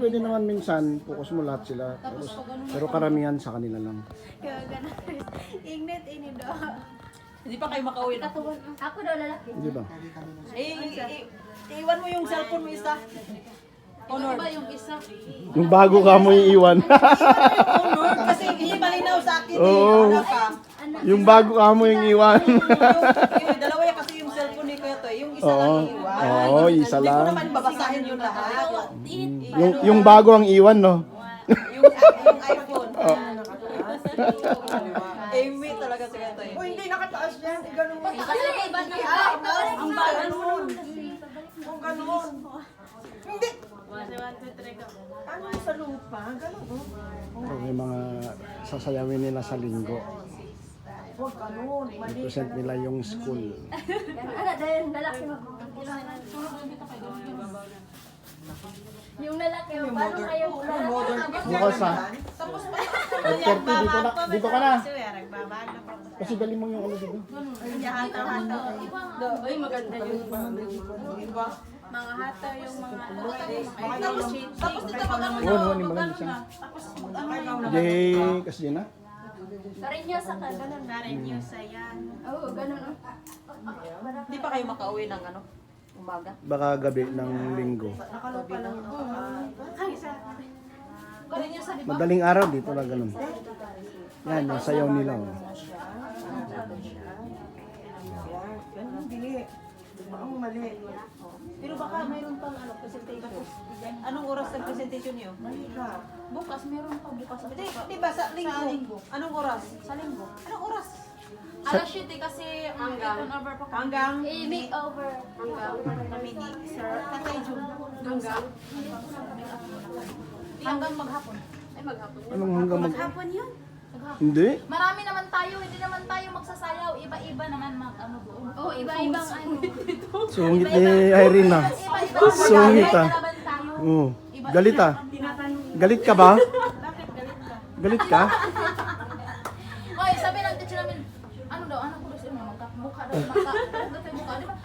pwede naman minsan, focus mo lahat sila. Pero karamihan sa kanila lang. Kaya ganun. Ingnet, inido. Hindi pa kayo makauwi na. Ako daw lalaki. Hindi ba? Iwan mo yung cellphone mo isa. Honor. Ba yung isa? Yung bago ka mo iiwan. Honor, kasi hindi malinaw sa akin. Oo. Ano ka? Yung bago ka mo yung iwan. Yung dalawa yan kasi yung cellphone ni Kuya Toy. Yung isa lang iiwan. Oo, isa Hindi ko lang. naman babasahin yung lahat. Yung bago ang iwan, no? Yung iPhone. Amy talaga si Kuya Toy. Hindi nakataas yan. Ganun mo. Kasi iba na ang Ganun. Kung ganun. Hindi. Ano sa lupa? Ganun. So, may mga sasayawin nila sa linggo. Huwag ganun. Mali. Present nila yung school. Ano, dahil lalaki mo. Yung lalaki mo, paano kayo? Bukas ha. 5:30 dito ka na. Kasi dali mo yung ano dito. Ay, maganda yung mga hata, yung mga Tapos dito pag ano Oo, ni maganda siya. Jay, kasi na. Karinyosa ka, ganun. Karinyosa yan. Oo, ganun. Hindi pa kayo makauwi ng ano? Umaga. Baka gabi ng linggo. Karinyosa, di ba? Madaling araw dito na ganun. Yan, yung sayaw nila. Oh. Ganun, dili. Ang mali. Pero baka mayroon pang ano, presentation. Anong oras ang presentation niyo? Mali ka. Bukas, meron pa bukas. Di ba sa linggo? Anong oras? Sa linggo. Anong oras? Alas 7 kasi hanggang over pa kami. Hanggang Make-over. Hanggang kami ni Sir Tatay Jun. Hanggang maghapon. Ay, maghapon. Anong hanggang mag... Maghapon yun. Hindi. Marami naman tayo, hindi naman tayo magsasayaw. Iba-iba naman ano doon. Oo, iba-ibang ano. Sungit ni Irene na. Iba-iba. Sungit ah. Kalaban tayo. Oo. Galit ah. Galit ka ba? Bakit galit ka? Galit ka? Hoy, sabi ng teacher namin, ano daw, anak ko daw siya, magkamukha daw. Magkamukha, di ba?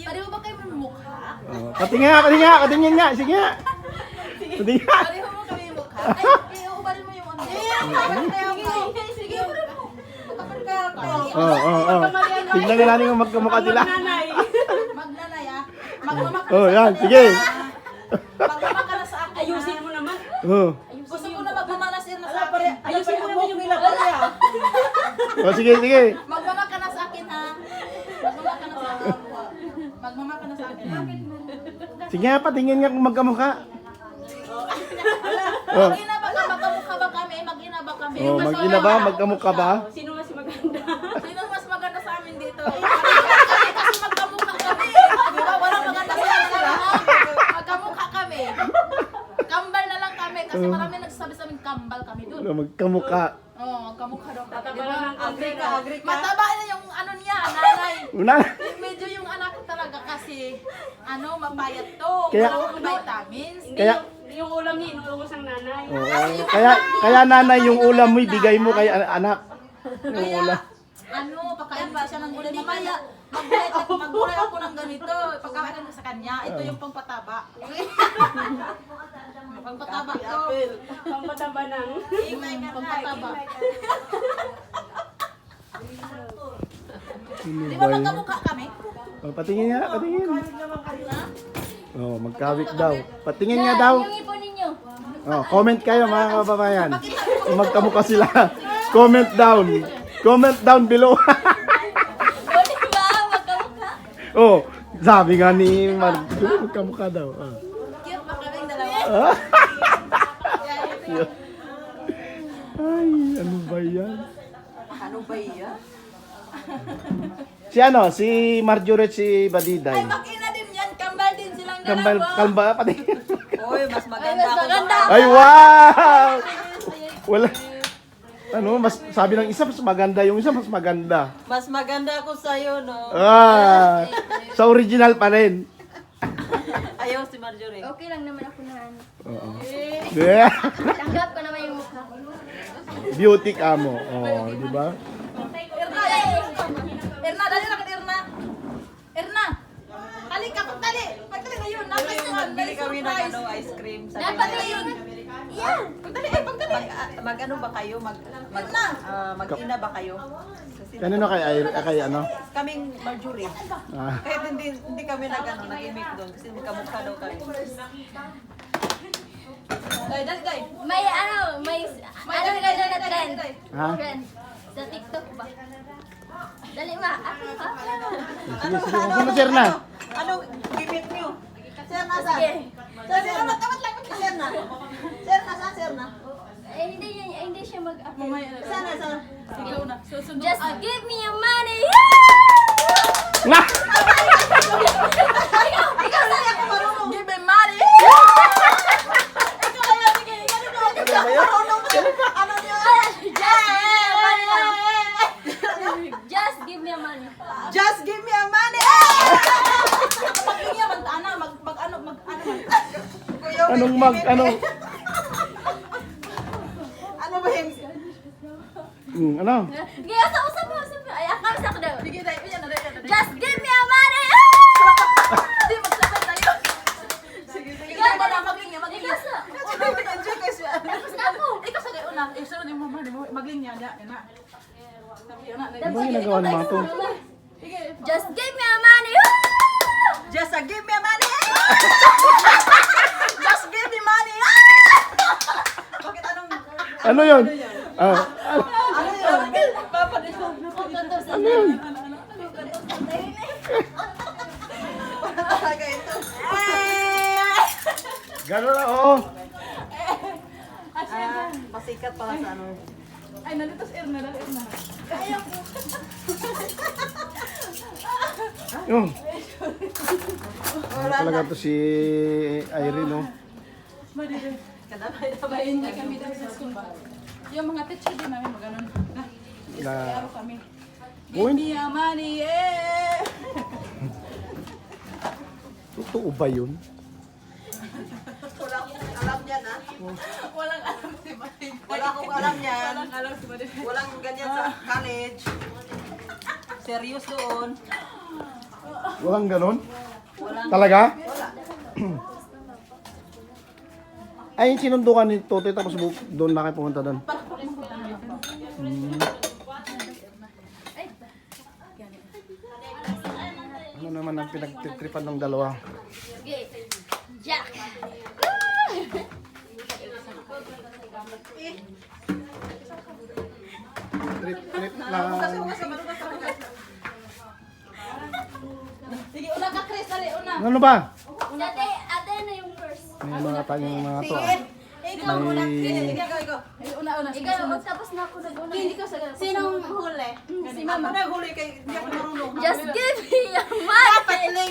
Pwede mo ba kayo mukha? Oh, patingin nga. Sige nga. Patingin nga. Pareho mo kami yung mukha. Ay, ubarin mo yung ano. Sige, ubarin mo. Oo. Tignan nga natin kung magkamukha sila. Magnanay ah. Magmamaka Oh, yan. Sige. Magmamaka na sa akin. Ayusin mo naman. Oh. Gusto ko na magmamanasir na sa akin. ayusin mo naman yung ilapaya. Oh, sige. Magmamaka na sa akin ha. Magmamaka na sa akin. Magmamaka na sa akin. Bakit mo? Sige nga, patingin nga kung magkamukha. Oh. Mag-ina ba ka? Magkamukha ba kami? Mag-ina ba kami? Oh, mag-ina ba? Magkamukha ba? Sino mas maganda sa amin dito? Kasi magkamukha kami. Di ba? Walang maganda sa amin. Magkamukha kami. Kambal na lang kami. Kasi marami nagsasabi sa amin kambal kami dun. Magkamukha. Oo, magkamukha daw kami. Tataba Diba? ng agree ka. Mataba na yung ano niya, nanay. Una. Medyo yung anak ko talaga kasi mapayat to. Kaya- Walang vitamins. Kaya, Yung ulam niya, inuubos ng nanay. oo. Kaya nanay, yung ulam mo, ibigay mo kay anak. Yung Kaya, ulam. pakain pa siya ng gulay. Mamaya, maggulay ako ng ganito. Pagkakain ko sa kanya, ito yung pangpataba. Pangpataba to. Pampataba ng. Pangpataba. Ano Di ba ba yun? magkamukha kami? Oh, patingin nga. Oh, magkawik daw. Patingin nga daw. Yung ipon ninyo. Oh, comment kayo mga kababayan. Kung magkamukha sila. Comment down. Comment down below. O, di ba? Magkamukha. Oh, sabi nga ni magkamukha daw. Oh. Cute ba kaming dalawa? Ah. Ay, ano ba yan? Ano ba iyan? Si ano? Si Marjorie, si Ay, Badiday. mag-ina din yan. Kambal din silang Kambal, dalawa. kalba, pati. Uy, mas maganda Mas ako. maganda. Ay, wow! Wala. Ano, mas sabi ng isa, mas maganda. Yung isa, mas maganda. Mas maganda ako sa'yo, no? Ah, sa original pa rin. Ayaw si Marjorie. Okay lang naman ako na ano. Oo. Yeah. Tanggap ko naman yung mukha. Beauty ka mo. Oh, di ba? Erna! Erna, dali lang, Erna! Erna! Tali ka, tali! Magtali na yun. Dapat yun. Nagbili kami ng ano, ice cream. Sabi Dapat nila, na yun. Yan. Pagdali. Mag-ano ba kayo? Mag-ina ba kayo? Kasi Kanino kay ano? kaming Marjorie. Ah, Kahit hindi kami nag-imik doon kasi magkamukha daw kami. May ano na trend. ha? Trend. Sa TikTok ba? Dali ma. Sige, sige. Ano, sir na? Ano gimmick nyo? Sir, nasa? Sige. Sir, tamat lang. Sir na. Sir, nasa? Sir na. Eh, hindi siya mag-upload. Sir na, sir. Just give me your money. Na! Ikaw na ako marunong. Give me money. Just give me your money. Just give me a money! Anong anong? Ano ba yung... Ano? Kaya usap mo. Ay, akam sa daw. Just give me your money. Di magsabay tayo. Sige. Ikaw ba na maglinya? Ikaw sa. Enjoy kasi. Tapos na ako. Ikaw sa kayo una. Sunod yung mama. Maglinya niya. Ano ba ginagawa ng mga to? Just give me your money. Just give me money! Just give me money! Bakit anong... Ano yun? Ah, Ano yun? ano yun? Talaga ito. Gano'n na, oo. Pasikat pala sa ano. Ay, nalito si Erna. Yung. Ano talaga to si Irene, no? Babayin niya kami daw sa school ba? Yung mga teacher din namin maganon. Na, Araw kami. Going? Give me your money, yeah! totoo ba yun? Wala akong alam yan, ha? Walang alam si Batin. Wala akong alam yan. Walang alam si Batin. Walang ganyan sa college. Serious doon. Walang ganon? Walang... Talaga? Ay, sinundo ka ni Totoy tapos doon na kayo pumunta doon. Ano naman ang pinagtitripan ng dalawa? Okay. Jack. Trip lang. Sige, una ka Chris, dali, una. Ano ba? Ate na yung first. May mga tayong mga to ah. Ikaw muna. May... Una. Ikaw, magtapos na ako nag-una. Hindi ko sa... Sinong huli? Si Mama Mama. na huli kay hindi ako marunong. Just give me your money.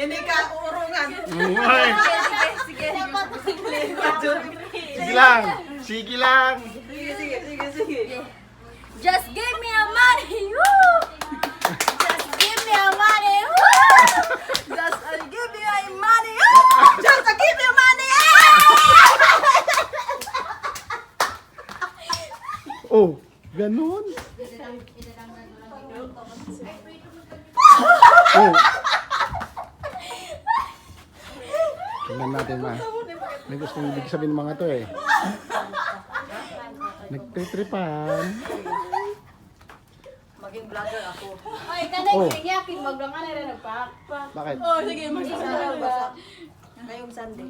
Hindi ka uurungan. Ay, Sige. sige lang. Sige lang. Sige. Just give me your money. Woo! Just give me your money. Woo! Just give me my money. Just give me money. Oh, ganun. Oh. Tingnan natin ma. May gustong ibig sabihin ng mga to eh. Nagtitripan. Maging vlogger ako. Ay, kanay Oh. yakin magdang ana rin nagpakpak. Bakit? Oh, sige, magsasabi. Ngayong Sunday.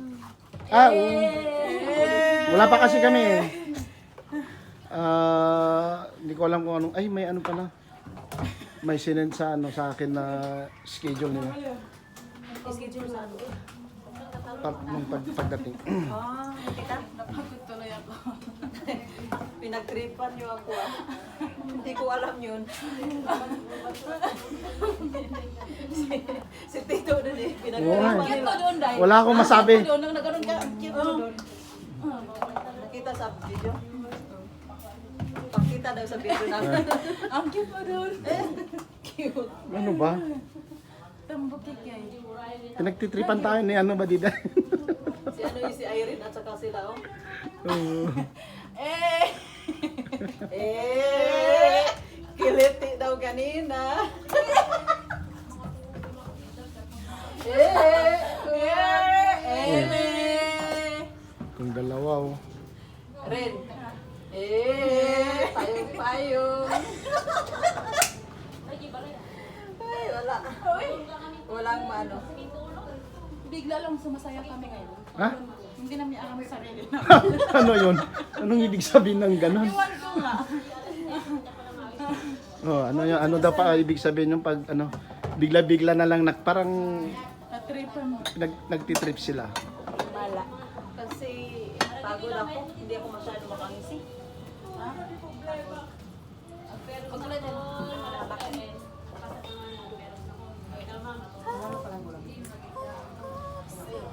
Ah, wala pa kasi kami eh. Hindi ko alam kung anong, ay may ano pala. May sinend sa ano sa akin na schedule nila. Schedule sa ano? Nung pagdating. Kita? Napagod tuloy ako. Pinagtripan niyo ako ah. Hindi ko alam yun. si Tito doon eh. Pinagtripan Why? Cute mo doon, Day. Wala akong masabi. Doon, nang nagkaroon ka, cute mo doon. Nakita sa video. Pakita daw sa video namin. Ang cute mo doon. Cute. Ano ba? Tambukik yan. Pinagtitripan tayo ni ano ba dida? Si ano yung si Irene at saka sila oh. Eh! Kiliti daw kanina. Kung dalawa, oh. Ren. Payong-payong. Ay, wala. Walang ano. Bigla lang sumasaya kami ngayon. Ha? Hindi namin alam sa sarili na. Ano yun? Anong ibig sabihin ng ganun? Iwan ko nga. Oh, ano yun? Ano daw pa ibig sabihin yung pag ano, bigla-bigla na lang parang Natripan mo. nagtitrip sila. Wala. Kasi pagod ako. Hindi ako masyado makangisi.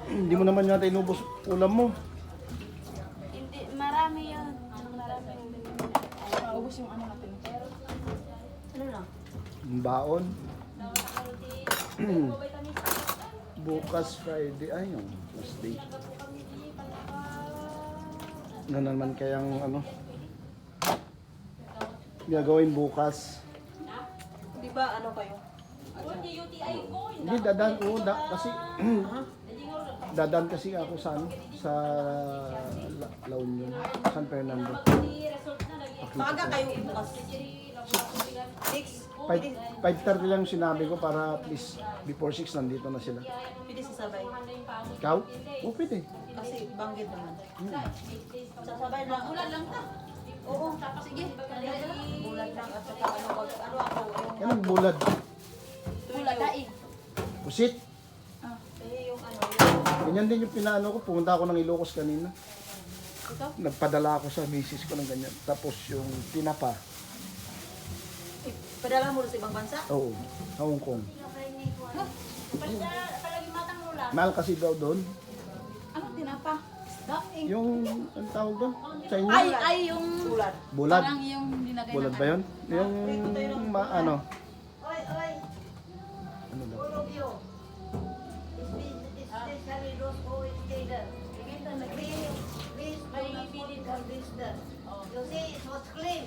Hindi mo naman yata inubos ulam mo. Hindi, marami yun. Marami yun. Ubus yung ano natin. Ano lang? Yung baon. Bukas Friday. Ay, yung Tuesday. Ano naman kayang ano? Gagawin bukas. Di ba ano kayo? Hindi, dadaan ko. Kasi, dadaan kasi ako sa ano? Sa La Union. San Fernando. Maaga kayo bukas. 6. 5:30 lang sinabi ko para at least before 6 nandito na sila. Pwede sasabay. Ikaw? O, pwede. Kasi banggit naman. Sasabay lang. Ulan lang ta. Oo. Sige. Bulat lang at saka ano ako. Yung Yan ang bulad. Ulan daig. Pusit. yung ano. Ganyan din yung pinaano ko. Pumunta ako ng Ilocos kanina. Nagpadala ako sa misis ko ng ganyan. Tapos yung tinapa. Padala mo sa ibang bansa? Oo. Sa Hong Kong. Palagi matang ulan. Mahal kasi daw doon. Ano tinapa? Yung, ang tawag doon? Sa inyo? Ay, yung... Sulat. Bulad. Parang yung nilagay Bulad na ba yun? Yung, ano? Oy, oy. Ano daw? All of you. Especially those who is there. Please do not put it on this dirt. You see, it was clean.